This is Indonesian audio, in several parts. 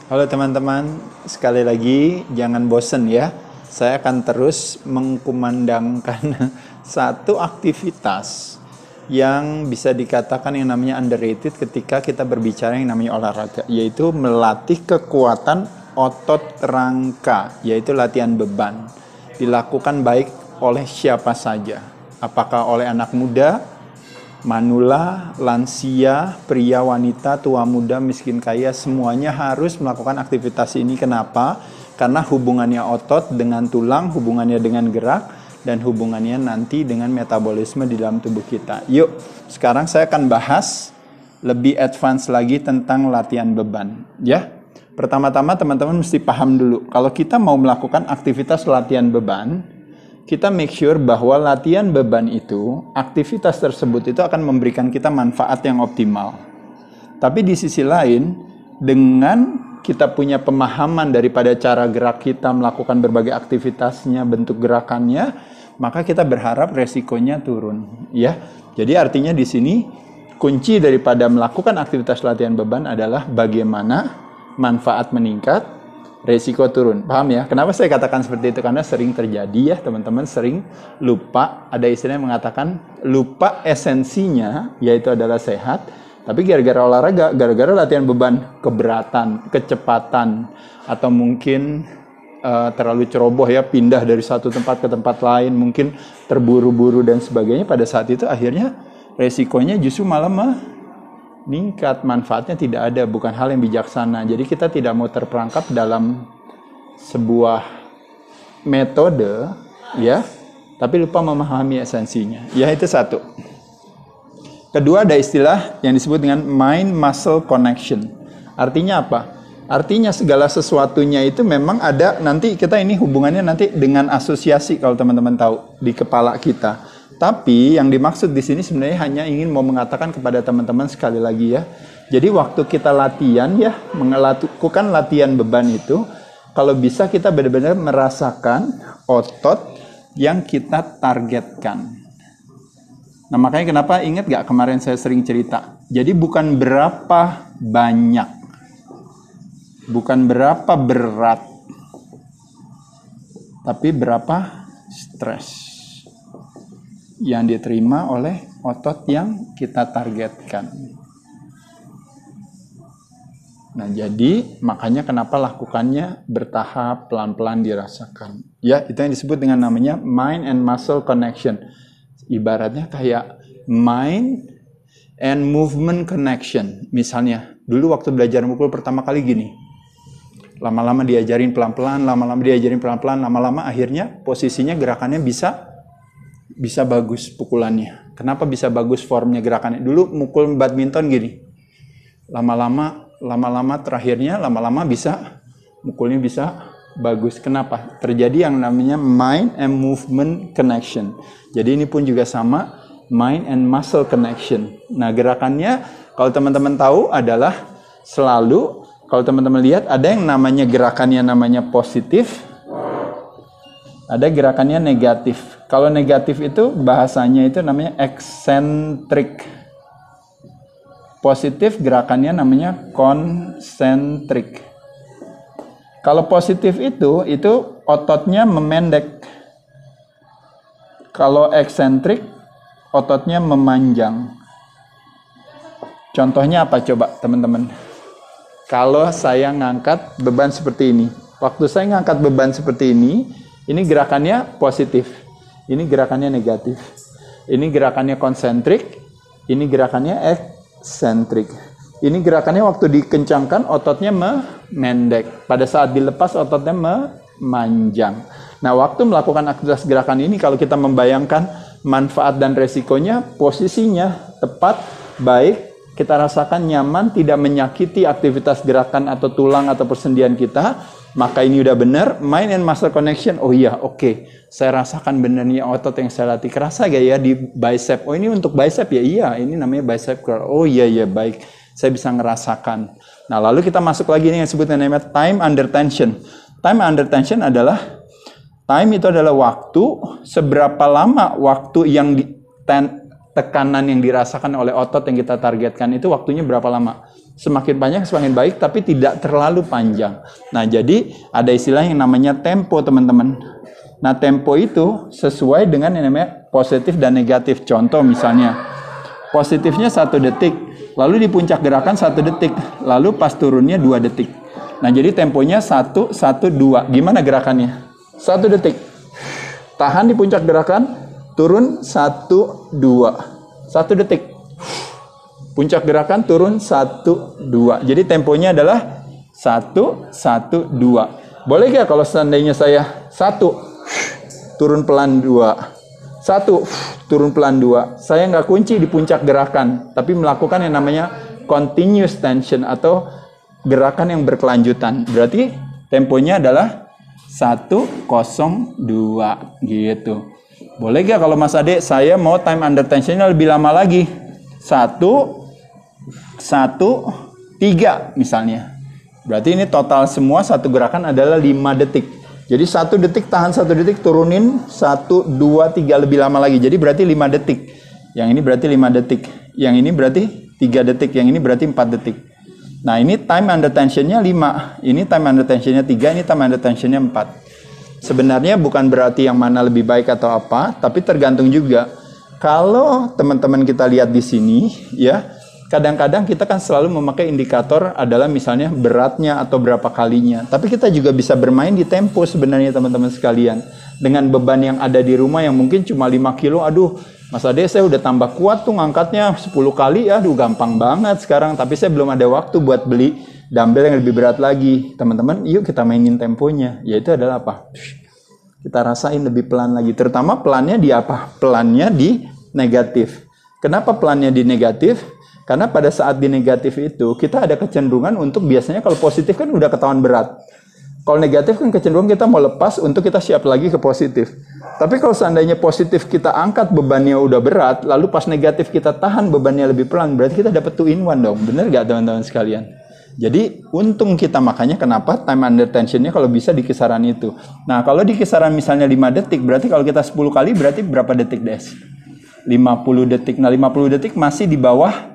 Halo teman-teman, sekali lagi jangan bosen ya. Saya akan terus mengkumandangkan satu aktivitas yang bisa dikatakan yang namanya underrated ketika kita berbicara yang namanya olahraga, yaitu melatih kekuatan otot rangka, yaitu latihan beban. Dilakukan baik oleh siapa saja, apakah oleh anak muda, manula, lansia, pria, wanita, tua, muda, miskin, kaya, semuanya harus melakukan aktivitas ini. Kenapa? Karena hubungannya otot dengan tulang, hubungannya dengan gerak, dan hubungannya nanti dengan metabolisme di dalam tubuh kita. Yuk, sekarang saya akan bahas lebih advance lagi tentang latihan beban. Ya, pertama-tama teman-teman mesti paham dulu, kalau kita mau melakukan aktivitas latihan beban, kita make sure bahwa latihan beban itu, aktivitas tersebut itu akan memberikan kita manfaat yang optimal. Tapi di sisi lain, dengan kita punya pemahaman daripada cara gerak kita melakukan berbagai aktivitasnya, bentuk gerakannya, maka kita berharap resikonya turun. Ya, jadi artinya di sini kunci daripada melakukan aktivitas latihan beban adalah bagaimana manfaat meningkat, resiko turun. Paham ya? Kenapa saya katakan seperti itu? Karena sering terjadi ya teman-teman, sering lupa. Ada istilah yang mengatakan lupa esensinya, yaitu adalah sehat. Tapi gara-gara olahraga, gara-gara latihan beban, keberatan, kecepatan, atau mungkin terlalu ceroboh ya, pindah dari satu tempat ke tempat lain, mungkin terburu-buru dan sebagainya. Pada saat itu akhirnya resikonya justru malah meningkat, manfaatnya tidak ada, bukan hal yang bijaksana. Jadi kita tidak mau terperangkap dalam sebuah metode ya, tapi lupa memahami esensinya. Ya, itu satu. Kedua, ada istilah yang disebut dengan mind muscle connection. Artinya apa? Artinya segala sesuatunya itu memang ada, nanti kita ini hubungannya nanti dengan asosiasi, kalau teman-teman tahu, di kepala kita. Tapi yang dimaksud di sini sebenarnya hanya ingin mau mengatakan kepada teman-teman sekali lagi ya. Jadi waktu kita latihan ya, melakukan latihan beban itu, kalau bisa kita benar-benar merasakan otot yang kita targetkan. Nah makanya kenapa ingat gak kemarin saya sering cerita. Jadi bukan berapa banyak, bukan berapa berat, tapi berapa stres yang diterima oleh otot yang kita targetkan. Nah, jadi makanya kenapa lakukannya bertahap, pelan-pelan dirasakan. Ya, itu yang disebut dengan namanya mind and muscle connection. Ibaratnya kayak mind and movement connection. Misalnya, dulu waktu belajar mukul pertama kali gini. Lama-lama diajarin pelan-pelan, lama-lama diajarin pelan-pelan, lama-lama akhirnya posisinya gerakannya bisa bagus pukulannya. Kenapa bisa bagus formnya gerakannya? Dulu mukul badminton gini. Lama-lama terakhirnya lama-lama bisa mukulnya bisa bagus. Kenapa? Terjadi yang namanya mind and movement connection. Jadi ini pun juga sama, mind and muscle connection. Nah, gerakannya kalau teman-teman tahu adalah selalu, kalau teman-teman lihat ada yang namanya gerakannya namanya positif, ada gerakannya negatif. Kalau negatif itu bahasanya itu namanya eksentrik. Positif gerakannya namanya konsentrik. Kalau positif itu ototnya memendek. Kalau eksentrik ototnya memanjang. Contohnya apa coba teman-teman? Kalau saya ngangkat beban seperti ini. Waktu saya ngangkat beban seperti ini gerakannya positif, ini gerakannya negatif. Ini gerakannya konsentrik, ini gerakannya eksentrik. Ini gerakannya waktu dikencangkan ototnya memendek. Pada saat dilepas ototnya memanjang. Nah, waktu melakukan aktivitas gerakan ini kalau kita membayangkan manfaat dan resikonya, posisinya tepat, baik, kita rasakan nyaman, tidak menyakiti aktivitas gerakan atau tulang atau persendian kita, maka ini udah benar, mind and muscle connection. Oh iya, oke. Saya rasakan benernya otot yang saya latih. Kerasa gak ya di bicep? Oh ini untuk bicep ya? Iya, ini namanya bicep curl. Oh iya, baik. Saya bisa ngerasakan. Nah, lalu kita masuk lagi nih yang disebut namanya time under tension. Time under tension adalah, time itu adalah waktu, seberapa lama waktu yang tekanan yang dirasakan oleh otot yang kita targetkan itu waktunya berapa lama. Semakin panjang semakin baik, tapi tidak terlalu panjang. Nah, jadi ada istilah yang namanya tempo, teman-teman. Nah, tempo itu sesuai dengan yang namanya positif dan negatif. Contoh misalnya, positifnya 1 detik, lalu di puncak gerakan 1 detik, lalu pas turunnya 2 detik. Nah, jadi temponya 1, 1, 2. Gimana gerakannya? 1 detik. Tahan di puncak gerakan, turun 1, 2. 1 detik. Puncak gerakan turun 1, 2. Jadi temponya adalah 1, 1, 2. Boleh gak kalau seandainya saya 1, turun pelan 2. 1, turun pelan 2. Saya nggak kunci di puncak gerakan, tapi melakukan yang namanya continuous tension atau gerakan yang berkelanjutan. Berarti temponya adalah 1, 0, 2 gitu. Boleh gak kalau Mas Ade saya mau time under tensionnya lebih lama lagi? 1, 3 misalnya. Berarti ini total semua satu gerakan adalah 5 detik. Jadi 1 detik tahan 1 detik, turunin 1, 2, 3 lebih lama lagi. Jadi berarti 5 detik. Yang ini berarti 5 detik. Yang ini berarti 3 detik. Yang ini berarti 4 detik. Nah, ini time under tensionnya 5. Ini time under tensionnya 3. Ini time under tensionnya 4. Sebenarnya bukan berarti yang mana lebih baik atau apa, tapi tergantung juga. Kalau teman-teman kita lihat di sini, ya, kadang-kadang kita kan selalu memakai indikator adalah misalnya beratnya atau berapa kalinya. Tapi kita juga bisa bermain di tempo sebenarnya teman-teman sekalian. Dengan beban yang ada di rumah yang mungkin cuma 5 kilo, aduh Mas Ade saya udah tambah kuat tuh ngangkatnya 10 kali, aduh gampang banget sekarang. Tapi saya belum ada waktu buat beli dumbbell yang lebih berat lagi. Teman-teman, yuk kita mainin temponya. Yaitu adalah apa? Kita rasain lebih pelan lagi. Terutama pelannya di apa? Pelannya di negatif. Kenapa pelannya di negatif? Karena pada saat di negatif itu, kita ada kecenderungan untuk biasanya kalau positif kan udah ketahuan berat. Kalau negatif kan kecenderungan kita mau lepas untuk kita siap lagi ke positif. Tapi kalau seandainya positif kita angkat bebannya udah berat, lalu pas negatif kita tahan bebannya lebih pelan, berarti kita dapat 2 in 1 dong. Bener gak teman-teman sekalian? Jadi untung kita, makanya kenapa time under tensionnya kalau bisa di kisaran itu. Nah, kalau di kisaran misalnya 5 detik, berarti kalau kita 10 kali berarti berapa detik, Des? 50 detik. Nah, 50 detik masih di bawah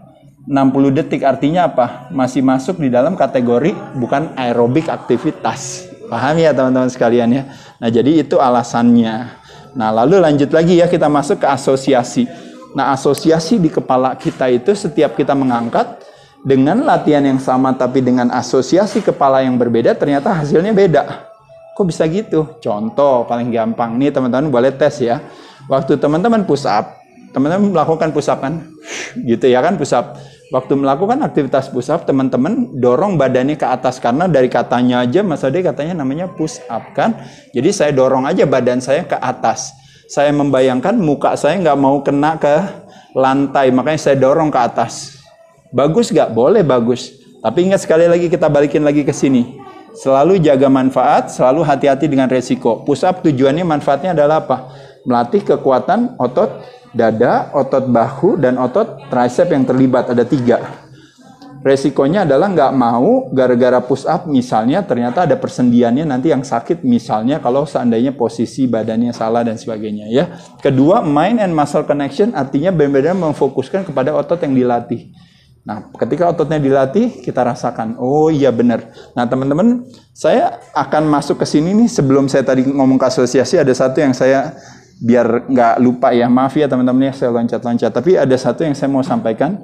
60 detik, artinya apa? Masih masuk di dalam kategori bukan aerobik aktivitas. Paham ya teman-teman sekalian ya? Nah, jadi itu alasannya. Nah, lalu lanjut lagi ya, kita masuk ke asosiasi. Nah, asosiasi di kepala kita itu setiap kita mengangkat dengan latihan yang sama tapi dengan asosiasi kepala yang berbeda, ternyata hasilnya beda. Kok bisa gitu? Contoh paling gampang nih teman-teman boleh tes ya. Waktu teman-teman push up, teman-teman melakukan push up kan? Gitu ya kan, push up. Waktu melakukan aktivitas push up, teman-teman dorong badannya ke atas. Karena dari katanya aja, Mas Ade katanya namanya push up kan. Jadi saya dorong aja badan saya ke atas. Saya membayangkan muka saya nggak mau kena ke lantai. Makanya saya dorong ke atas. Bagus nggak? Boleh bagus. Tapi ingat sekali lagi kita balikin lagi ke sini. Selalu jaga manfaat, selalu hati-hati dengan resiko. Push up tujuannya manfaatnya adalah apa? Melatih kekuatan otot dada, otot bahu, dan otot tricep yang terlibat. Ada 3. Resikonya adalah nggak mau gara-gara push up misalnya ternyata ada persendiannya nanti yang sakit misalnya kalau seandainya posisi badannya salah dan sebagainya ya. Kedua, mind and muscle connection artinya benar-benar memfokuskan kepada otot yang dilatih. Nah, ketika ototnya dilatih, kita rasakan, oh iya benar. Nah, teman-teman, saya akan masuk ke sini nih sebelum saya tadi ngomong ke asosiasi, ada satu yang saya biar nggak lupa ya, maaf ya teman-teman ya saya loncat-loncat. Tapi ada satu yang saya mau sampaikan.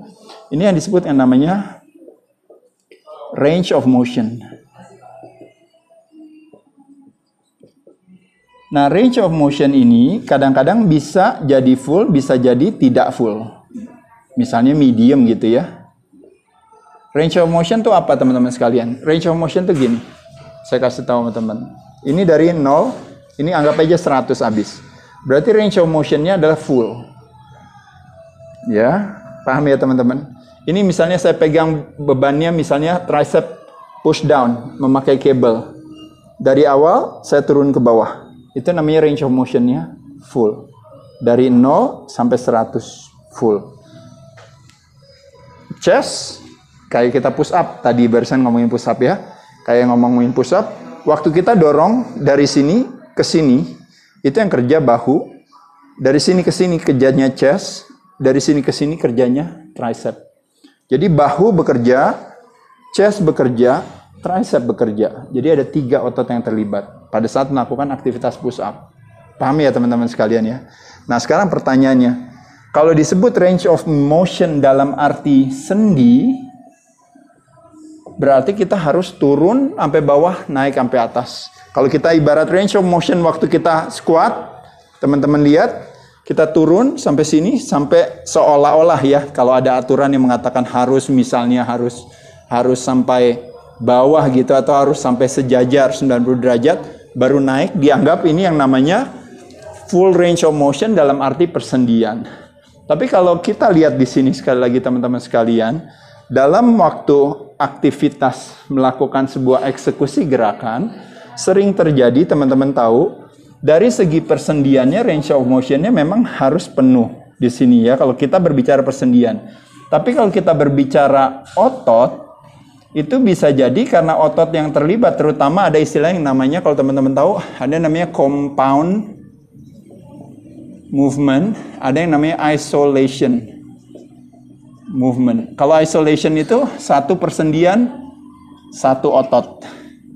Ini yang disebut yang namanya range of motion. Nah, range of motion ini kadang-kadang bisa jadi full, bisa jadi tidak full. Misalnya medium gitu ya. Range of motion itu apa teman-teman sekalian? Range of motion itu gini. Saya kasih tahu teman-teman. Ini dari 0, ini anggap aja 100 habis. Berarti range of motion-nya adalah full. Ya, paham ya teman-teman? Ini misalnya saya pegang bebannya misalnya tricep push down, memakai kabel. Dari awal saya turun ke bawah. Itu namanya range of motion-nya full. Dari 0 sampai 100 full. Chest, kayak kita push up. Tadi barusan ngomongin push up ya. Kayak ngomongin push up. Waktu kita dorong dari sini ke sini, itu yang kerja bahu. Dari sini ke sini kerjanya chest. dari sini ke sini kerjanya tricep. Jadi bahu bekerja, chest bekerja, tricep bekerja. Jadi ada 3 otot yang terlibat pada saat melakukan aktivitas push up. Paham ya teman-teman sekalian ya? Nah sekarang pertanyaannya, kalau disebut range of motion dalam arti sendi, berarti kita harus turun sampai bawah, naik sampai atas. Kalau kita ibarat range of motion waktu kita squat, teman-teman lihat, kita turun sampai sini, sampai seolah-olah ya, kalau ada aturan yang mengatakan harus misalnya harus sampai bawah gitu, atau harus sampai sejajar 90 derajat, baru naik, dianggap ini yang namanya full range of motion dalam arti persendian. Tapi kalau kita lihat di sini sekali lagi teman-teman sekalian, dalam waktu aktivitas melakukan sebuah eksekusi gerakan, sering terjadi teman-teman tahu, dari segi persendiannya range of motionnya memang harus penuh di sini ya, kalau kita berbicara persendian. Tapi kalau kita berbicara otot, itu bisa jadi karena otot yang terlibat, terutama ada istilah yang namanya, kalau teman-teman tahu, ada namanya compound movement, ada yang namanya isolation movement. Kalau isolation itu satu persendian, satu otot.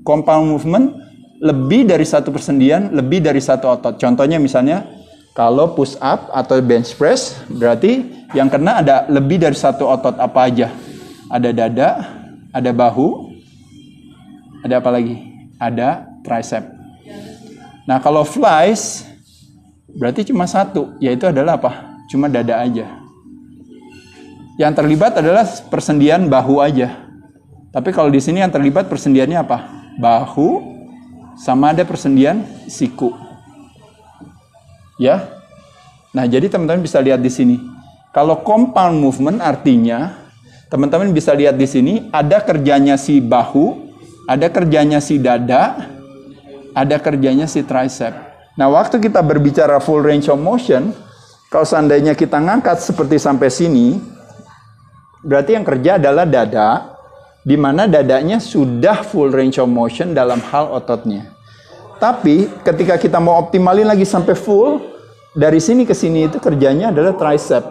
Compound movement, lebih dari satu persendian, lebih dari satu otot. Contohnya misalnya, kalau push up atau bench press, berarti yang kena ada lebih dari satu otot apa aja. Ada dada, ada bahu, ada apa lagi? Ada tricep. Nah kalau flies, berarti cuma satu, yaitu adalah apa? Cuma dada aja. Yang terlibat adalah persendian bahu aja. Tapi kalau di sini yang terlibat persendiannya apa? Bahu, sama ada persendian siku. Ya. Nah, jadi teman-teman bisa lihat di sini. Kalau compound movement artinya teman-teman bisa lihat di sini ada kerjanya si bahu, ada kerjanya si dada, ada kerjanya si tricep. Nah, waktu kita berbicara full range of motion, kalau seandainya kita ngangkat seperti sampai sini, berarti yang kerja adalah dada, di mana dadanya sudah full range of motion dalam hal ototnya. Tapi ketika kita mau optimalin lagi sampai full, dari sini ke sini itu kerjanya adalah tricep.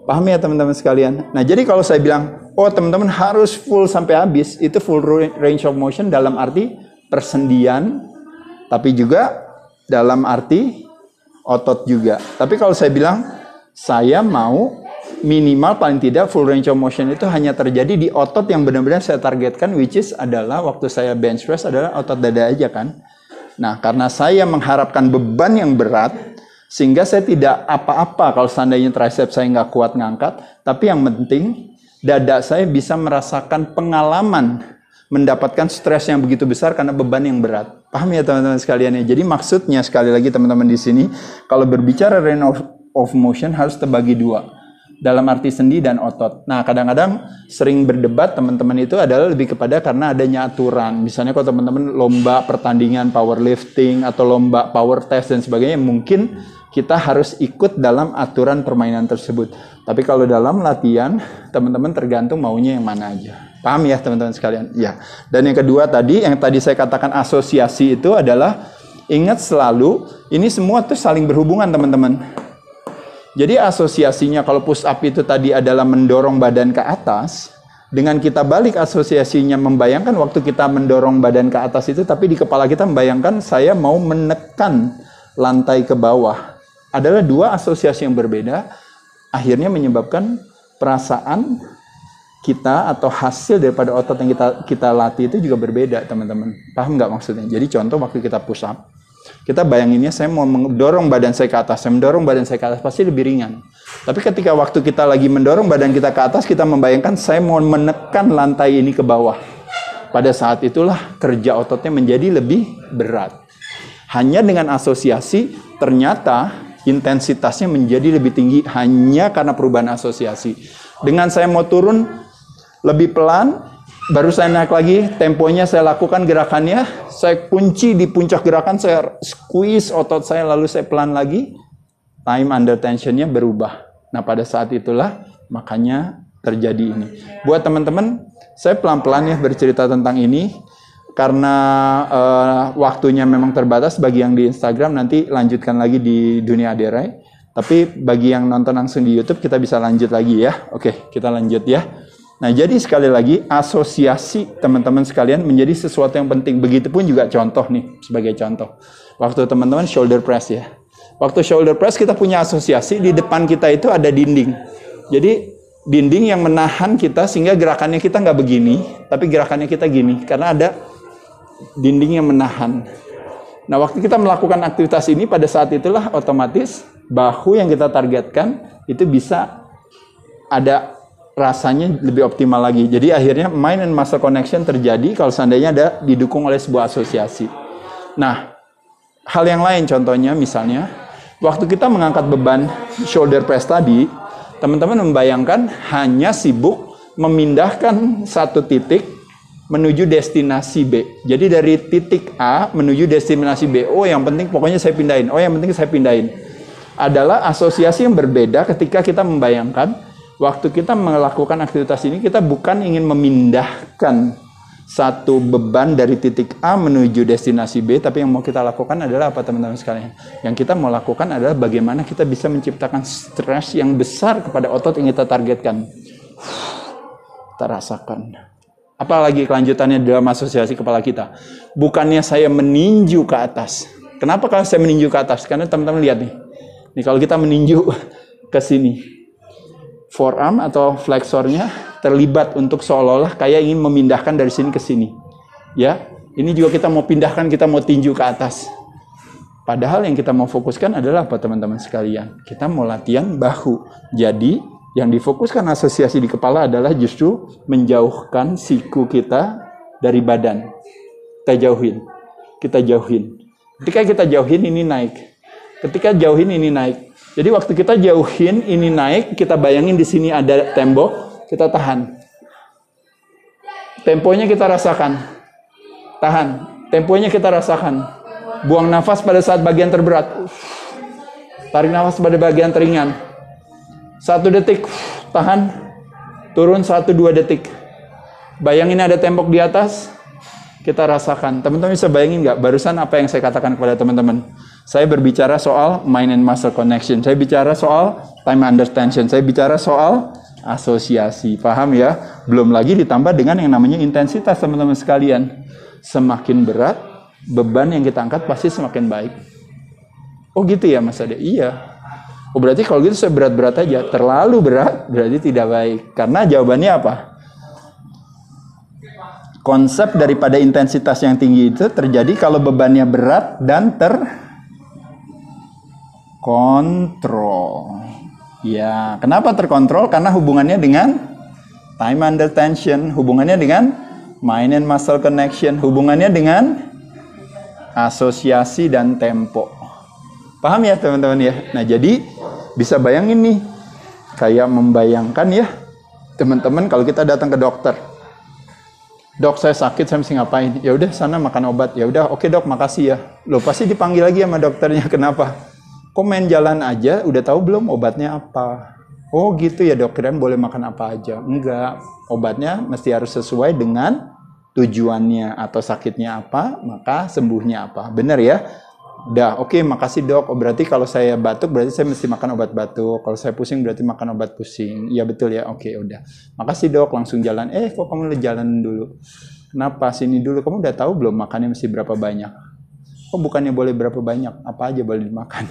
Paham ya teman-teman sekalian? Nah jadi kalau saya bilang, oh teman-teman harus full sampai habis, itu full range of motion dalam arti persendian, tapi juga dalam arti otot juga. Tapi kalau saya bilang, saya mau minimal paling tidak full range of motion itu hanya terjadi di otot yang benar-benar saya targetkan, which is adalah waktu saya bench press adalah otot dada aja kan. Nah karena saya mengharapkan beban yang berat, sehingga saya tidak apa-apa kalau seandainya tricep saya nggak kuat ngangkat, tapi yang penting dada saya bisa merasakan pengalaman mendapatkan stres yang begitu besar karena beban yang berat. Paham ya teman-teman sekalian ya? Jadi maksudnya sekali lagi teman-teman di sini, kalau berbicara range of motion harus terbagi dua. Dalam arti sendi dan otot. Nah, kadang-kadang sering berdebat teman-teman itu adalah lebih kepada karena adanya aturan. Misalnya kalau teman-teman lomba pertandingan powerlifting atau lomba power test dan sebagainya, mungkin kita harus ikut dalam aturan permainan tersebut. Tapi kalau dalam latihan, teman-teman tergantung maunya yang mana aja. Paham ya teman-teman sekalian? Ya. Dan yang kedua tadi, yang tadi saya katakan asosiasi itu adalah, ingat selalu, ini semua tuh saling berhubungan teman-teman. Jadi asosiasinya kalau push up itu tadi adalah mendorong badan ke atas, dengan kita balik asosiasinya membayangkan waktu kita mendorong badan ke atas itu, tapi di kepala kita membayangkan saya mau menekan lantai ke bawah. Adalah dua asosiasi yang berbeda, akhirnya menyebabkan perasaan kita atau hasil daripada otot yang kita latih itu juga berbeda teman-teman. Paham nggak maksudnya? Jadi contoh waktu kita push up, kita bayanginnya saya mau mendorong badan saya ke atas, pasti lebih ringan. Tapi ketika waktu kita lagi mendorong badan kita ke atas, kita membayangkan saya mau menekan lantai ini ke bawah. Pada saat itulah kerja ototnya menjadi lebih berat. Hanya dengan asosiasi, ternyata intensitasnya menjadi lebih tinggi hanya karena perubahan asosiasi. Dengan saya mau turun lebih pelan, baru saya naik lagi, temponya saya lakukan gerakannya, saya kunci di puncak gerakan, saya squeeze otot saya, lalu saya pelan lagi, time under tensionnya berubah. Nah pada saat itulah makanya terjadi ini. Buat teman-teman, saya pelan-pelan ya bercerita tentang ini, karena waktunya memang terbatas bagi yang di Instagram, nanti lanjutkan lagi di Dunia Aderai. Tapi bagi yang nonton langsung di YouTube, kita bisa lanjut lagi ya. Oke, kita lanjut ya. Nah, jadi sekali lagi, asosiasi teman-teman sekalian menjadi sesuatu yang penting. Begitupun juga contoh nih, sebagai contoh. Waktu teman-teman shoulder press ya. Waktu shoulder press kita punya asosiasi, di depan kita itu ada dinding. Jadi, dinding yang menahan kita sehingga gerakannya kita nggak begini, tapi gerakannya kita gini. Karena ada dinding yang menahan. Nah, waktu kita melakukan aktivitas ini, pada saat itulah otomatis bahu yang kita targetkan itu bisa ada rasanya lebih optimal lagi. Jadi akhirnya mind and muscle connection terjadi kalau seandainya ada didukung oleh sebuah asosiasi. Nah, hal yang lain contohnya misalnya, waktu kita mengangkat beban shoulder press tadi, teman-teman membayangkan hanya sibuk memindahkan satu titik menuju destinasi B. Jadi dari titik A menuju destinasi B. Oh, yang penting pokoknya saya pindahin. Oh, yang penting saya pindahin. Adalah asosiasi yang berbeda ketika kita membayangkan waktu kita melakukan aktivitas ini, kita bukan ingin memindahkan satu beban dari titik A menuju destinasi B, tapi yang mau kita lakukan adalah apa teman-teman sekalian? Yang kita mau lakukan adalah bagaimana kita bisa menciptakan stres yang besar kepada otot yang kita targetkan. Kita rasakan. Apalagi kelanjutannya dalam asosiasi kepala kita. Bukannya saya meninju ke atas. Kenapa kalau saya meninju ke atas? Karena teman-teman lihat nih. Nih kalau kita meninju ke sini. Forearm atau fleksornya terlibat untuk seolah-olah kayak ingin memindahkan dari sini ke sini. Ya, ini juga kita mau pindahkan, kita mau tinju ke atas. Padahal yang kita mau fokuskan adalah apa teman-teman sekalian? Kita mau latihan bahu. Jadi yang difokuskan asosiasi di kepala adalah justru menjauhkan siku kita dari badan. Kita jauhin. Kita jauhin. Ketika kita jauhin ini naik. Ketika jauhin ini naik. Jadi waktu kita jauhin ini naik, kita bayangin di sini ada tembok, kita tahan. Temponya kita rasakan. Tahan. Temponya kita rasakan. Buang nafas pada saat bagian terberat. Tarik nafas pada bagian teringan. 1 detik, tahan, turun 1-2 detik. Bayangin ada tembok di atas, kita rasakan. Teman-teman bisa bayangin nggak barusan apa yang saya katakan kepada teman-teman? Saya berbicara soal mind and muscle connection. Saya bicara soal time under tension. Saya bicara soal asosiasi. Paham ya? Belum lagi ditambah dengan yang namanya intensitas teman-teman sekalian. Semakin berat, beban yang kita angkat pasti semakin baik. Oh gitu ya Mas Ade? Iya. Oh berarti kalau gitu saya berat-berat aja. Terlalu berat berarti tidak baik. Karena jawabannya apa? Konsep daripada intensitas yang tinggi itu terjadi kalau bebannya berat dan terkontrol. Ya, kenapa terkontrol? Karena hubungannya dengan time under tension, hubungannya dengan mind and muscle connection, hubungannya dengan asosiasi dan tempo. Paham ya teman-teman ya? Nah jadi bisa bayangin nih, kayak membayangkan ya, teman-teman kalau kita datang ke dokter. Dok, saya sakit, saya mesti ngapain? Ya udah sana makan obat. Ya udah, oke dok, makasih ya. Loh pasti dipanggil lagi sama dokternya. Kenapa? Kok main jalan aja, udah tahu belum obatnya apa? Oh gitu ya dok, kirain boleh makan apa aja. Enggak, obatnya mesti harus sesuai dengan tujuannya atau sakitnya apa, maka sembuhnya apa. Benar ya? Udah, oke, makasih dok. Oh, berarti kalau saya batuk, berarti saya mesti makan obat batuk. Kalau saya pusing, berarti makan obat pusing. Iya betul ya, oke, udah. Makasih dok, langsung jalan. Kok kamu jalan dulu? Kenapa? Sini dulu. Kamu udah tahu belum makannya mesti berapa banyak? Kok bukannya boleh berapa banyak? Apa aja boleh dimakan?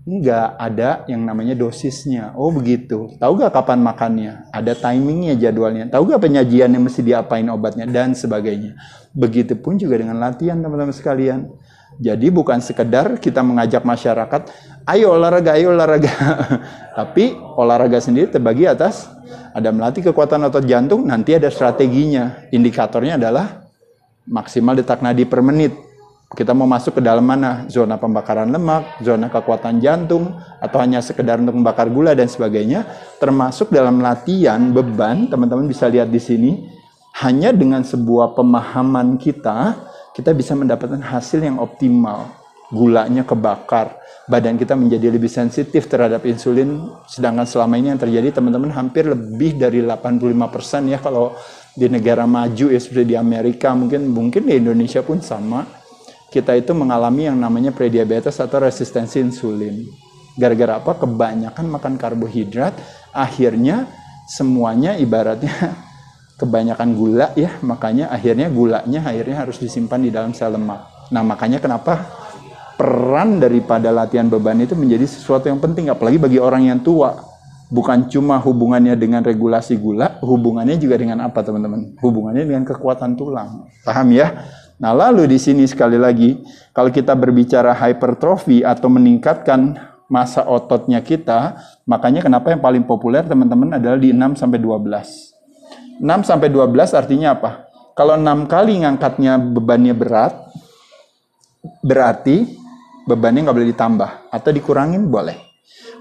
Enggak, ada yang namanya dosisnya. Oh begitu. Tahu gak kapan makannya? Ada timingnya, jadwalnya. Tahu gak penyajiannya mesti diapain obatnya? Dan sebagainya. Begitupun juga dengan latihan teman-teman sekalian. Jadi bukan sekedar kita mengajak masyarakat, ayo olahraga, tapi olahraga sendiri terbagi atas, ada melatih kekuatan otot jantung, nanti ada strateginya. Indikatornya adalah maksimal detak nadi per menit. Kita mau masuk ke dalam mana? Zona pembakaran lemak, zona kekuatan jantung, atau hanya sekedar untuk membakar gula dan sebagainya. Termasuk dalam latihan beban, teman-teman bisa lihat di sini, hanya dengan sebuah pemahaman kita bisa mendapatkan hasil yang optimal. Gulanya kebakar, badan kita menjadi lebih sensitif terhadap insulin, sedangkan selama ini yang terjadi teman-teman hampir lebih dari 85% ya kalau di negara maju ya seperti di Amerika, mungkin di Indonesia pun sama. Kita itu mengalami yang namanya prediabetes atau resistensi insulin. Gara-gara apa? Kebanyakan makan karbohidrat, akhirnya semuanya ibaratnya kebanyakan gula ya, makanya akhirnya gulanya harus disimpan di dalam sel lemak. Nah, makanya kenapa peran daripada latihan beban itu menjadi sesuatu yang penting, apalagi bagi orang yang tua. Bukan cuma hubungannya dengan regulasi gula, hubungannya juga dengan apa, teman-teman? Hubungannya dengan kekuatan tulang. Paham ya? Nah, lalu di sini sekali lagi, kalau kita berbicara hypertrofi atau meningkatkan massa ototnya kita, makanya kenapa yang paling populer teman-teman adalah di 6 sampai 12. 6 sampai 12 artinya apa? Kalau 6 kali ngangkatnya bebannya berat, berarti bebannya nggak boleh ditambah atau dikurangin boleh.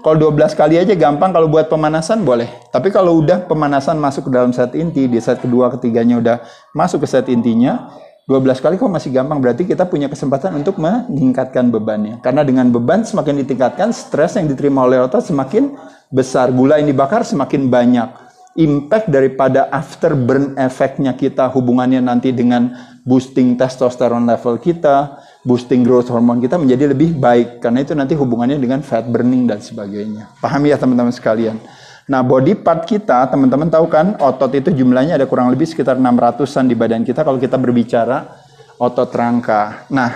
Kalau 12 kali aja gampang, kalau buat pemanasan boleh. Tapi kalau udah pemanasan masuk ke dalam set inti, di set kedua ketiganya udah masuk ke set intinya, 12 kali kok masih gampang, berarti kita punya kesempatan untuk meningkatkan bebannya. Karena dengan beban semakin ditingkatkan, stres yang diterima oleh otot semakin besar, gula yang dibakar semakin banyak. Impact daripada after burn efeknya kita, hubungannya nanti dengan boosting testosteron level kita, boosting growth hormone kita menjadi lebih baik. Karena itu nanti hubungannya dengan fat burning dan sebagainya. Paham ya teman-teman sekalian? Nah, body part kita, teman-teman tahu kan, otot itu jumlahnya ada kurang lebih sekitar 600-an di badan kita kalau kita berbicara otot rangka. Nah,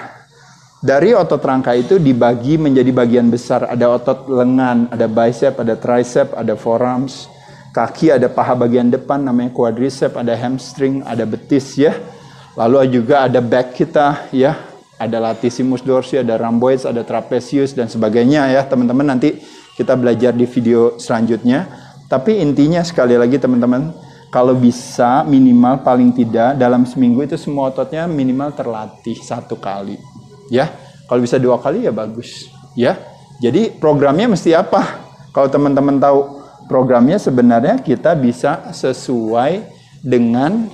dari otot rangka itu dibagi menjadi bagian besar. Ada otot lengan, ada bicep, ada tricep, ada forearms. Kaki ada paha bagian depan namanya quadricep, ada hamstring, ada betis ya. Lalu juga ada back kita ya. Ada latissimus dorsi, ada rhomboids, ada trapezius dan sebagainya ya. Teman-teman nanti kita belajar di video selanjutnya. Tapi intinya sekali lagi teman-teman, kalau bisa minimal paling tidak dalam seminggu itu semua ototnya minimal terlatih 1 kali. Ya, kalau bisa 2 kali ya bagus. Ya, jadi programnya mesti apa? Kalau teman-teman tahu programnya, sebenarnya kita bisa sesuai dengan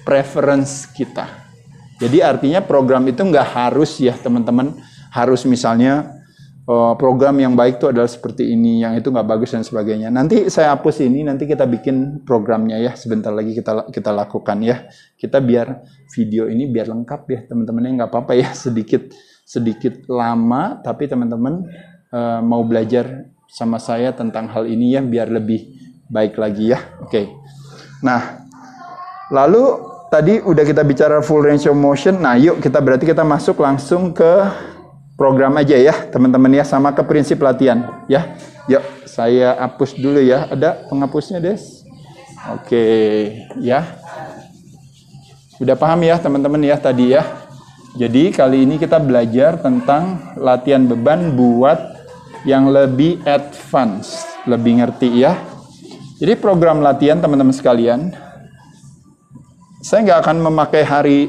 preference kita. Jadi artinya program itu nggak harus ya teman-teman, harus misalnya program yang baik itu adalah seperti ini, yang itu nggak bagus dan sebagainya. Nanti saya hapus ini, nanti kita bikin programnya ya, sebentar lagi kita lakukan ya. Kita biar video ini biar lengkap ya teman-teman, nggak apa-apa ya, sedikit lama, tapi teman-teman mau belajar sama saya tentang hal ini ya, biar lebih baik lagi ya. Oke. Nah, lalu tadi udah kita bicara full range of motion. Nah, yuk berarti kita masuk langsung ke program aja ya, teman-teman ya, sama ke prinsip latihan ya. Yuk, saya hapus dulu ya. Ada penghapusnya, Des? Oke, ya. Udah paham ya, teman-teman ya tadi ya. Jadi kali ini kita belajar tentang latihan beban buat yang lebih advance, lebih ngerti ya. Jadi program latihan teman-teman sekalian, saya nggak akan memakai hari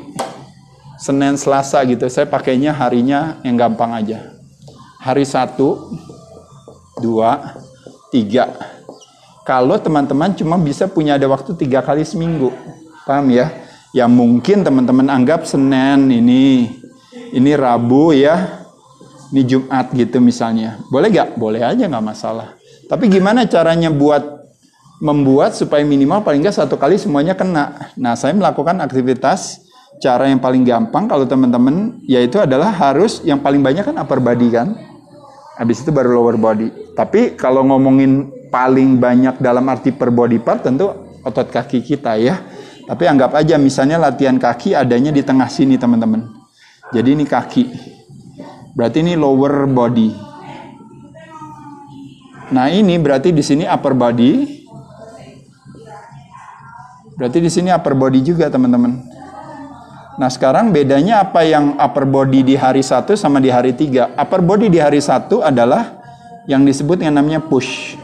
Senin, Selasa gitu. Saya pakainya harinya yang gampang aja. Hari 1, 2, 3. Kalau teman-teman cuma bisa punya ada waktu 3 kali seminggu. Paham ya? Ya mungkin teman-teman anggap Senin ini Rabu ya, ini Jumat gitu misalnya. Boleh nggak? Boleh aja, nggak masalah. Tapi gimana caranya membuat supaya minimal paling nggak 1 kali semuanya kena? Nah, saya melakukan aktivitas cara yang paling gampang kalau teman-teman, yaitu adalah harus yang paling banyak kan upper body kan, habis itu baru lower body. Tapi kalau ngomongin paling banyak dalam arti per body part, tentu otot kaki kita ya. Tapi anggap aja misalnya latihan kaki adanya di tengah sini teman-teman. Jadi ini kaki, berarti ini lower body. Nah ini berarti di sini upper body, berarti di sini upper body juga teman-teman. Nah sekarang bedanya apa yang upper body di hari 1 sama di hari 3? Upper body di hari 1 adalah yang disebut yang namanya push.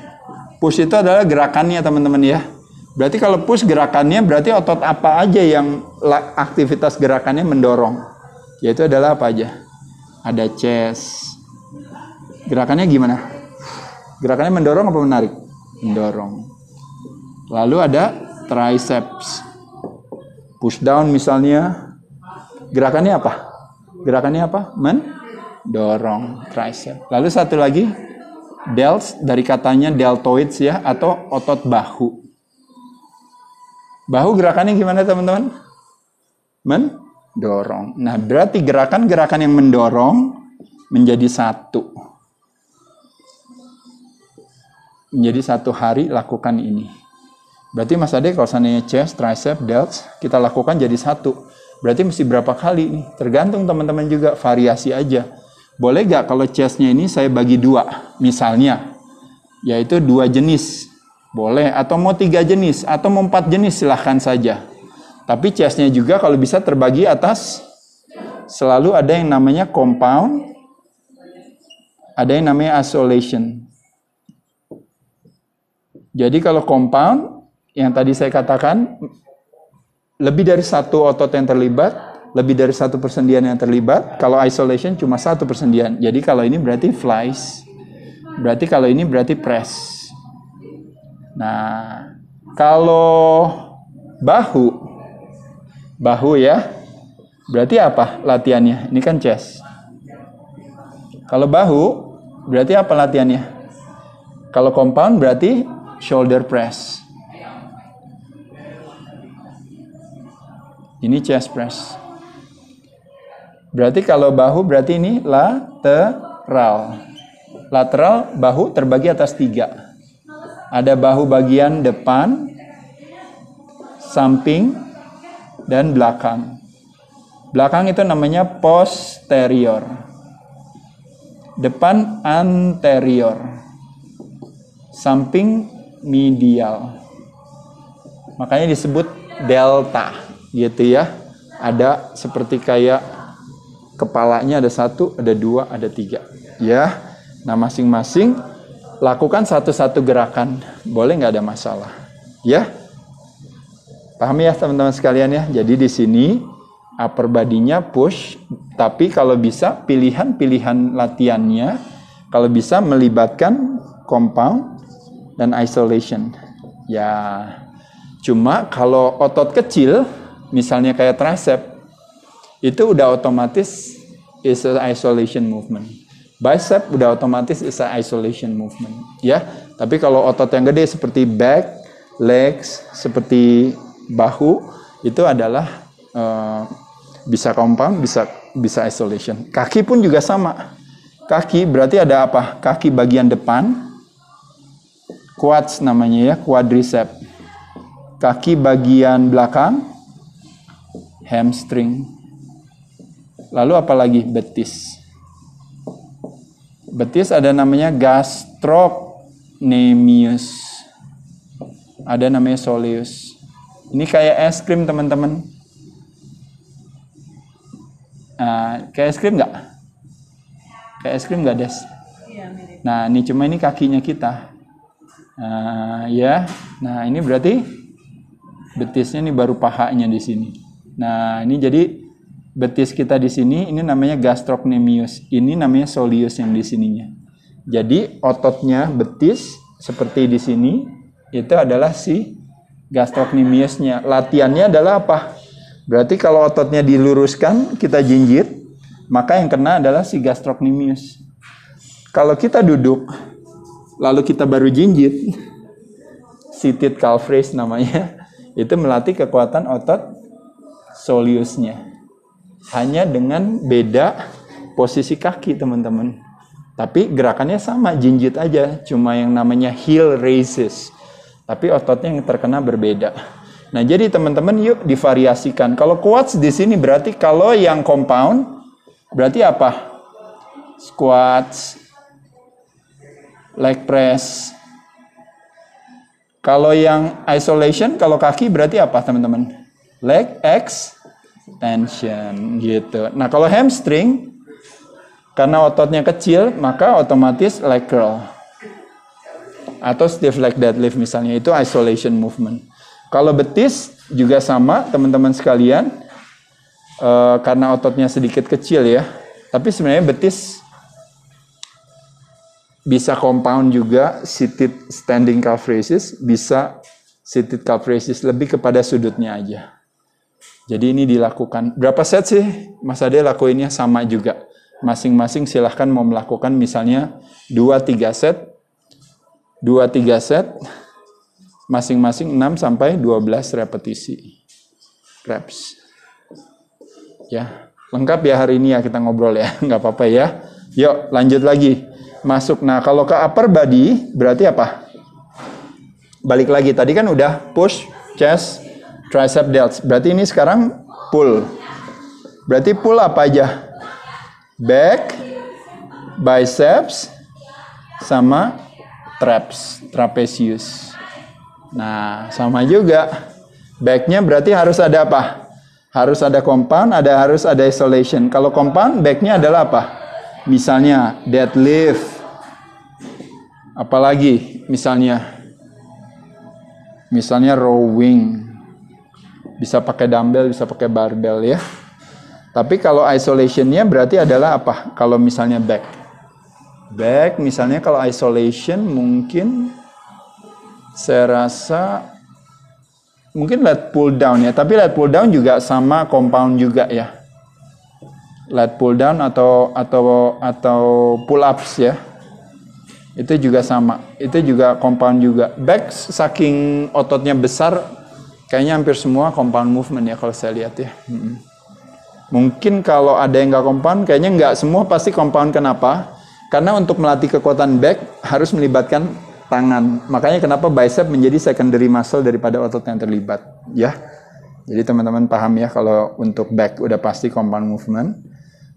Push itu adalah gerakannya teman-teman ya. Berarti kalau push gerakannya berarti otot apa aja yang aktivitas gerakannya mendorong. Yaitu adalah apa aja? Ada chest. Gerakannya gimana? Gerakannya mendorong apa menarik? Mendorong. Lalu ada triceps. Push down misalnya. Gerakannya apa? Gerakannya apa? Mendorong, tricep. Lalu satu lagi, delts, dari katanya deltoids ya, atau otot bahu. Bahu gerakannya gimana teman-teman? Mendorong. Nah berarti gerakan-gerakan yang mendorong menjadi satu. menjadi 1 hari lakukan ini. Berarti Mas Ade kalau seandainya chest, tricep, delts, kita lakukan jadi 1. Berarti mesti berapa kali nih? Tergantung teman-teman juga, variasi aja. Boleh gak kalau chestnya ini saya bagi 2, misalnya, yaitu 2 jenis. Boleh, atau mau 3 jenis, atau mau 4 jenis, silahkan saja. Tapi chestnya juga kalau bisa terbagi atas, selalu ada yang namanya compound, ada yang namanya isolation. Jadi kalau compound, yang tadi saya katakan, lebih dari 1 otot yang terlibat, lebih dari 1 persendian yang terlibat. Kalau isolation cuma 1 persendian. Jadi kalau ini berarti flies, berarti kalau ini berarti press. Nah, kalau bahu ya, berarti apa latihannya? Ini kan chest. Kalau bahu, berarti apa latihannya? Kalau compound berarti shoulder press. Ini chest press. Berarti kalau bahu berarti ini lateral. Lateral bahu terbagi atas 3. Ada bahu bagian depan, samping, dan belakang. Belakang itu namanya posterior. Depan anterior. Samping medial. Makanya disebut delta. Gitu ya, ada seperti kayak kepalanya ada 1, ada 2, ada 3 ya. Nah masing-masing lakukan satu-satu gerakan, boleh nggak ada masalah ya. Paham ya teman-teman sekalian ya. Jadi di sini upper body-nya push, tapi kalau bisa pilihan-pilihan latihannya kalau bisa melibatkan compound dan isolation ya. Cuma kalau otot kecil misalnya kayak tricep, itu udah otomatis is a isolation movement. Bicep udah otomatis is a isolation movement, ya. Tapi kalau otot yang gede seperti back, legs, seperti bahu, itu adalah bisa compound, bisa isolation. Kaki pun juga sama. Kaki berarti ada apa? Kaki bagian depan, quads namanya ya, quadricep. Kaki bagian belakang, hamstring. Lalu apalagi? Betis. Betis ada namanya gastrocnemius. Ada namanya soleus. Ini kayak es krim teman-teman. Kayak es krim nggak? Kayak es krim nggak, Des? Iya, mirip. Nah, ini cuma ini kakinya kita. Ya. Nah, ini berarti betisnya ini baru pahanya di sini. Nah, ini jadi betis kita di sini, ini namanya gastrocnemius. Ini namanya soleus yang di sininya. Jadi ototnya betis seperti di sini, itu adalah si gastrocnemiusnya. Latihannya adalah apa? Berarti kalau ototnya diluruskan, kita jinjit, maka yang kena adalah si gastrocnemius. Kalau kita duduk, lalu kita baru jinjit, seated calf raise namanya, itu melatih kekuatan otot soleusnya. Hanya dengan beda posisi kaki teman-teman. Tapi gerakannya sama, jinjit aja. Cuma yang namanya heel raises. Tapi ototnya yang terkena berbeda. Nah jadi teman-teman yuk divariasikan. Kalau quads di sini berarti kalau yang compound berarti apa? Squats, leg press. Kalau yang isolation, kalau kaki berarti apa teman-teman? Leg extension gitu. Nah kalau hamstring, karena ototnya kecil, maka otomatis leg curl. Atau stiff leg deadlift misalnya, itu isolation movement. Kalau betis juga sama teman-teman sekalian, karena ototnya sedikit kecil ya. Tapi sebenarnya betis bisa compound juga, seated standing calf raises, bisa seated calf raises, lebih kepada sudutnya aja. Jadi ini dilakukan. Berapa set sih Mas Ade lakuinnya? Sama juga. Masing-masing silahkan mau melakukan misalnya 2-3 set. 2-3 set. Masing-masing 6-12 repetisi. Reps. Ya, lengkap ya hari ini ya kita ngobrol ya. Nggak apa-apa ya. Yuk lanjut lagi. Masuk. Nah kalau ke upper body berarti apa? balik lagi. Tadi kan udah push, chest, tricep, delts. Berarti ini sekarang pull. Berarti pull apa aja? Back, biceps, sama traps, trapezius. Nah, sama juga. Backnya berarti harus ada apa? Harus ada compound, harus ada isolation. Kalau compound, backnya adalah apa? Misalnya deadlift. Apalagi misalnya rowing. Bisa pakai dumbbell, bisa pakai barbell ya. Tapi kalau isolationnya berarti adalah apa? Kalau misalnya back. Back misalnya kalau isolation mungkin saya rasa mungkin lat pull down ya, tapi lat pull down juga sama compound juga ya. Lat pull down atau pull ups ya. Itu juga sama. Itu juga compound juga. Back saking ototnya besar kayaknya hampir semua compound movement ya kalau saya lihat ya. Mungkin kalau ada yang nggak compound kayaknya nggak semua pasti compound. Kenapa? Karena untuk melatih kekuatan back harus melibatkan tangan. Makanya kenapa bicep menjadi secondary muscle daripada otot yang terlibat, ya. Jadi teman-teman paham ya kalau untuk back udah pasti compound movement.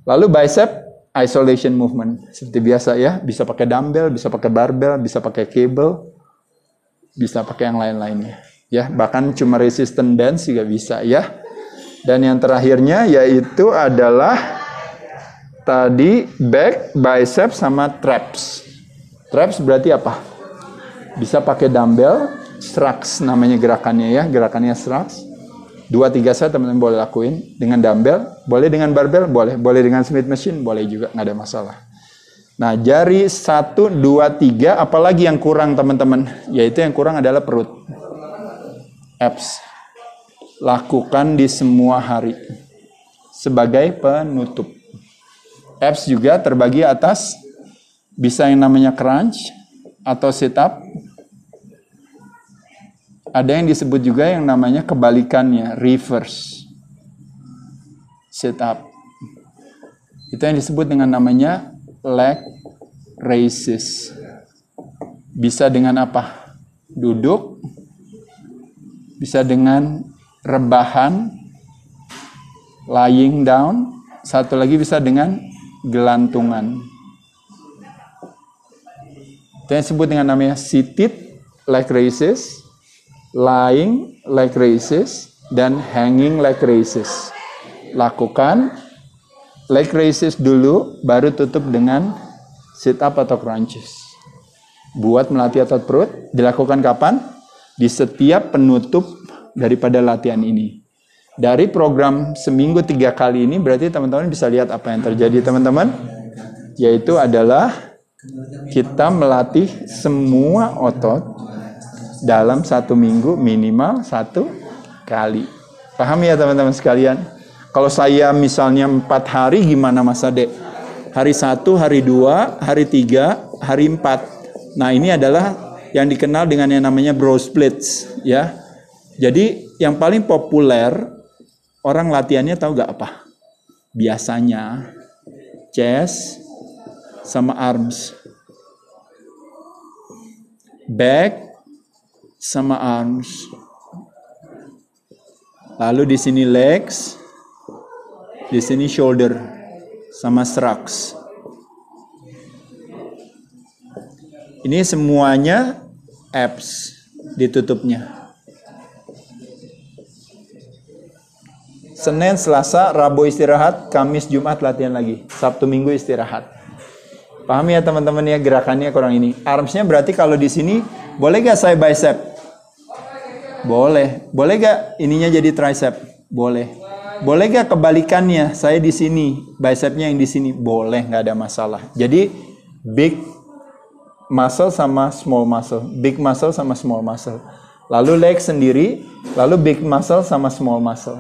Lalu bicep isolation movement seperti biasa ya, bisa pakai dumbbell, bisa pakai barbell, bisa pakai cable, bisa pakai yang lain-lainnya, ya. Bahkan cuma resistant bands juga bisa ya. Dan yang terakhirnya yaitu adalah tadi back, bicep sama traps. Traps berarti apa? Bisa pakai dumbbell, struts namanya gerakannya ya, gerakannya struts. 2-3 set teman-teman boleh lakuin dengan dumbbell, boleh dengan barbell, boleh dengan Smith machine, boleh juga, nggak ada masalah. Nah, jari 1, 2, 3, apalagi yang kurang teman-teman? Yaitu yang kurang adalah perut. Abs. Lakukan di semua hari sebagai penutup. Abs juga terbagi atas bisa yang namanya crunch atau sit up. Ada yang disebut juga yang namanya kebalikannya, reverse sit up. Itu yang disebut dengan namanya leg raises. Bisa dengan apa? Duduk. Bisa dengan rebahan, lying down. Satu lagi bisa dengan gelantungan. Itu yang disebut dengan namanya seated leg raises, lying leg raises, dan hanging leg raises. Lakukan leg raises dulu, baru tutup dengan sit up atau crunches. Buat melatih otot perut, dilakukan kapan? Di setiap penutup daripada latihan ini. Dari program seminggu 3 kali ini, berarti teman-teman bisa lihat apa yang terjadi teman-teman. Yaitu adalah kita melatih semua otot dalam 1 minggu minimal 1 kali. Paham ya teman-teman sekalian? Kalau saya misalnya 4 hari gimana Mas Ade? Hari 1, hari 2, hari 3, hari 4. Nah ini adalah yang dikenal dengan yang namanya brow splits ya. Jadi yang paling populer orang latihannya tahu gak apa? Biasanya chest sama arms. Back sama arms. Lalu di sini legs, di sini shoulder sama struts. Ini semuanya abs ditutupnya. Senin, Selasa, Rabu istirahat, Kamis, Jumat latihan lagi. Sabtu, Minggu istirahat. Paham ya teman-teman ya gerakannya kurang ini. Armsnya berarti kalau di sini boleh gak saya bicep? Boleh. Boleh gak ininya jadi tricep? Boleh. Boleh gak kebalikannya? Saya di sini, bicepnya yang di sini. Boleh, nggak ada masalah. Jadi big muscle sama small muscle, big muscle sama small muscle. Lalu leg sendiri, lalu big muscle sama small muscle.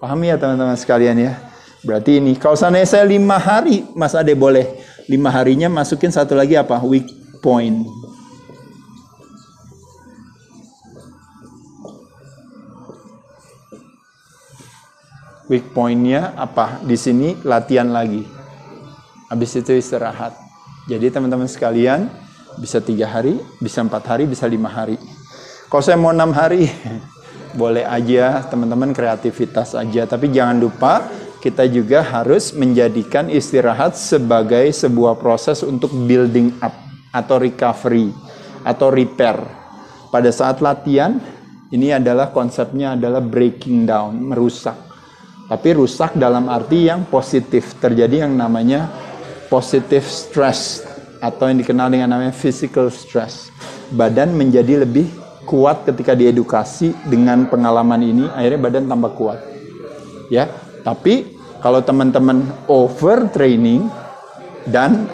Paham ya teman-teman sekalian ya? Berarti ini, kalau seandainya saya 5 hari, Mas Ade boleh. 5 harinya masukin satu lagi apa? Weak point. Weak point-nya apa? Di sini latihan lagi. Habis itu istirahat. Jadi teman-teman sekalian, bisa 3 hari, bisa 4 hari, bisa 5 hari. Kalau saya mau 6 hari, boleh aja teman-teman, kreativitas aja. Tapi jangan lupa kita juga harus menjadikan istirahat sebagai sebuah proses untuk building up atau recovery atau repair. Pada saat latihan, ini adalah konsepnya adalah breaking down, merusak. Tapi rusak dalam arti yang positif. Terjadi yang namanya positive stress atau yang dikenal dengan namanya physical stress. Badan menjadi lebih kuat ketika diedukasi dengan pengalaman ini, akhirnya badan tambah kuat. Ya, tapi kalau teman-teman overtraining dan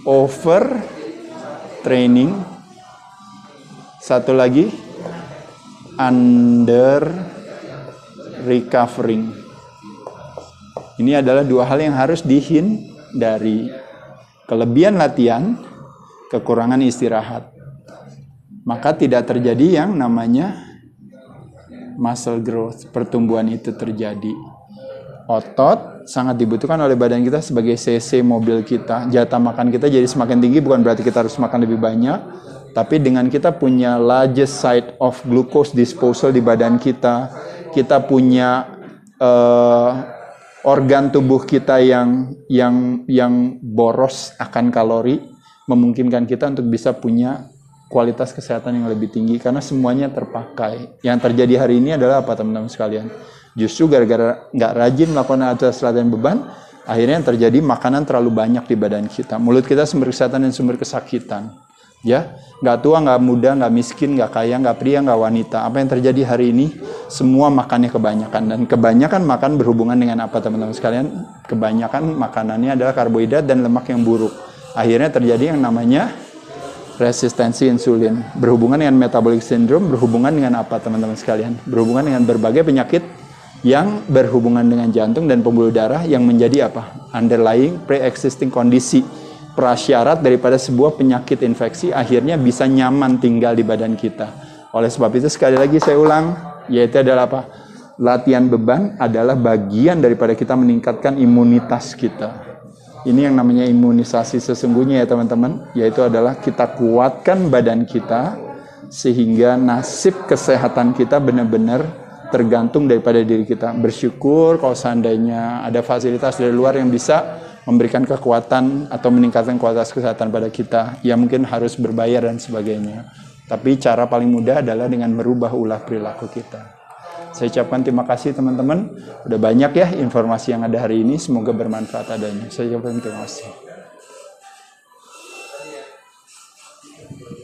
overtraining, satu lagi under recovering. Ini adalah dua hal yang harus dihindari. Kelebihan latihan, kekurangan istirahat. Maka tidak terjadi yang namanya muscle growth, pertumbuhan itu terjadi. Otot sangat dibutuhkan oleh badan kita sebagai cc mobil kita. Jatah makan kita jadi semakin tinggi, bukan berarti kita harus makan lebih banyak, tapi dengan kita punya largest site of glucose disposal di badan kita, kita punya organ tubuh kita yang boros akan kalori, memungkinkan kita untuk bisa punya kualitas kesehatan yang lebih tinggi karena semuanya terpakai. Yang terjadi hari ini adalah apa teman-teman sekalian? Justru gara-gara nggak rajin melakukan aktivitas latihan beban, akhirnya yang terjadi makanan terlalu banyak di badan kita. Mulut kita sumber kesehatan dan sumber kesakitan. Ya, nggak tua, nggak muda, nggak miskin, nggak kaya, nggak pria, nggak wanita. Apa yang terjadi hari ini? Semua makannya kebanyakan, dan kebanyakan makan berhubungan dengan apa teman-teman sekalian? Kebanyakan makanannya adalah karbohidrat dan lemak yang buruk. Akhirnya terjadi yang namanya resistensi insulin. Berhubungan dengan metabolic syndrome, berhubungan dengan apa teman-teman sekalian? Berhubungan dengan berbagai penyakit yang berhubungan dengan jantung dan pembuluh darah yang menjadi apa? Underlying pre-existing kondisi, prasyarat daripada sebuah penyakit infeksi akhirnya bisa nyaman tinggal di badan kita. Oleh sebab itu sekali lagi saya ulang, yaitu adalah apa? Latihan beban adalah bagian daripada kita meningkatkan imunitas kita. Ini yang namanya imunisasi sesungguhnya ya teman-teman, yaitu adalah kita kuatkan badan kita sehingga nasib kesehatan kita benar-benar tergantung daripada diri kita. Bersyukur kalau seandainya ada fasilitas dari luar yang bisa memberikan kekuatan atau meningkatkan kualitas kesehatan pada kita, ya mungkin harus berbayar dan sebagainya. Tapi cara paling mudah adalah dengan merubah ulah perilaku kita. Saya ucapkan terima kasih teman-teman. Udah banyak ya informasi yang ada hari ini. Semoga bermanfaat adanya. Saya ucapkan terima kasih.